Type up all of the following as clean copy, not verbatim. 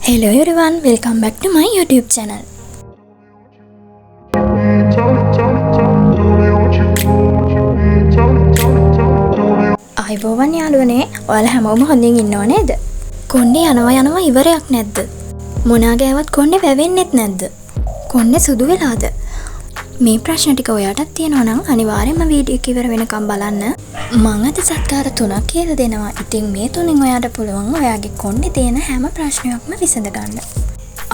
Hello everyone, welcome back to my YouTube channel. අයිබෝවන් යාළුවනේ, ඔයාලා හැමෝම හොඳින් ඉන්නව නේද? කොණ්ඩේ යනවා ඉවරයක් නැද්ද? මොනා ගෑවත් කොණ්ඩේ වැවෙන්නෙත් නැද්ද? කොණ්ඩේ සුදු වෙලාද? මේ ප්‍රශ්න ටික ඔයාටත් තියෙනවා නම් අනිවාර්යෙන්ම වීඩියෝ එක ඉවර වෙනකම් බලන්න. මම අද සත්කාර 3ක් කියලා දෙනවා. ඉතින් මේ තුنين ඔයාට පුළුවන් ඔයාගේ කොණ්ඩේ තියෙන හැම ප්‍රශ්නයක්ම විසඳ ගන්න.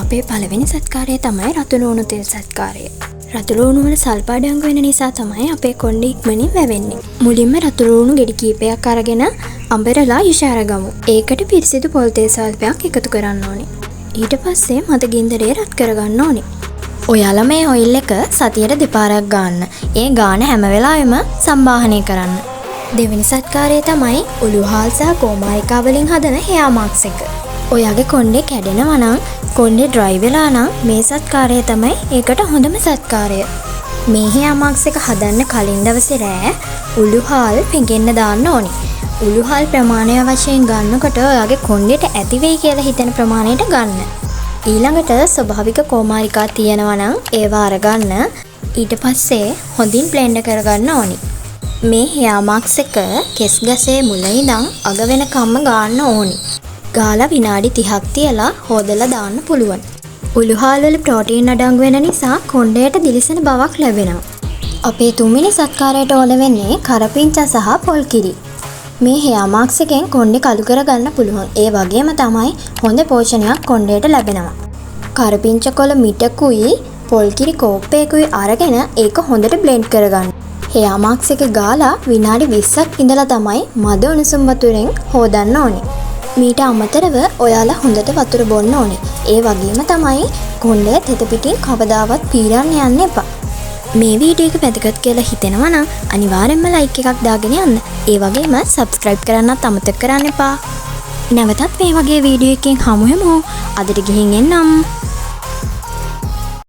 අපේ පළවෙනි සත්කාරය තමයි රතු ලුණු තෙල් සත්කාරය. රතු ලුණු වල සල්ප අඩංගු වෙන නිසා තමයි අපේ කොණ්ඩේ ඉක්මනින් වැවෙන්නේ. මුලින්ම රතු ලුණු ගෙඩි කීපයක් අරගෙන අඹරලා යුෂ අරගමු. ඒකට පිරිසිදු පොල් තෙල් සල්පයක් එකතු කරන්න ඕනේ. ඊට පස්සේ මද ගින්දරේ රත් කරගන්න ඕනේ. ඔයාලා මේ ඔයිල් එක සතියට දෙපාරක් ගන්න. ඒ ගාන හැම වෙලාවෙම සම්බාහනය කරන්න. දෙවෙනි සත්කාරය තමයි උළුහාල් සහ කෝමාරිකා වලින් හදන හෙයා මාස්ක් එක. ඔයාගේ කොණ්ඩේ කැඩෙනවා නම් කොණ්ඩේ ඩ්‍රයි වෙලා නම් මේ සත්කාරය තමයි ඒකට හොඳම සත්කාරය. මේ හෙයා මාස්ක් එක හදන්න කලින් දවසේ රෑ උළුහාල් පෙඟෙන්න දාන්න ඕනේ. උළුහාල් ප්‍රමාණය වශයෙන් ගන්නකොට ඔයාගේ කොණ්ඩේට ඇති වෙයි කියලා හිතෙන ප්‍රමාණයට ගන්න. ඊළඟට ස්වභාවික කෝමාරිකා තියෙනවා නම් ඒවා අරගන්න. ඊට පස්සේ හොඳින් බ්ලෙන්ඩ් කරගන්න ඕනි. මේ හෙයා මාස්ක් එක කෙස් ගසේ මුල ඉඳන් අග වෙනකම්ම ගන්න ඕනි. ගාලා විනාඩි 30ක් තියලා හොදලා දාන්න පුළුවන්. උළුහාල් වල ප්‍රෝටීන් අඩංගු වෙන නිසා කොණ්ඩයට දිලිසෙන බවක් ලැබෙනවා. අපේ තුන්වෙනි සත්කාරයට ඕන වෙන්නේ කරපිංචා සහ පොල් කිරි. මේ හෙයා මාස්ක් එකෙන් කොණ්ඩේ කළු කරගන්න පුළුවන්. ඒ වගේම තමයි හොඳ පෝෂණයක් කොණ්ඩේට ලැබෙනවා. කරපිංච කොළ මිටකුයි පොල් කිරි කෝප්පයකුයි අරගෙන ඒක හොඳට බ්ලෙන්ඩ් කරගන්න. හෙයා මාස්ක් එක ගාලා විනාඩි 20ක් ඉඳලා තමයි මද උණුසුම් වතුරෙන් හොදන්න ඕනේ. මීට අමතරව ඔයාලා හොඳට වතුර බොන්න ඕනේ. ඒ වගේම තමයි කොණ්ඩේ තෙත පිටින් කවදාවත් පීරන්න යන්න එපා. මේ වීඩියෝ එක වැදගත් කියලා හිතෙනවා නම් අනිවාර්යෙන්ම ලයික් එකක් දාගෙන යන්න. ඒ වගේම සබ්ස්ක්‍රයිබ් කරන්නත් අමතක කරන්න එපා. නැවතත් මේ වගේ වීඩියෝ එකකින් හමු වෙමු. අදට ගිහින් එන්නම්.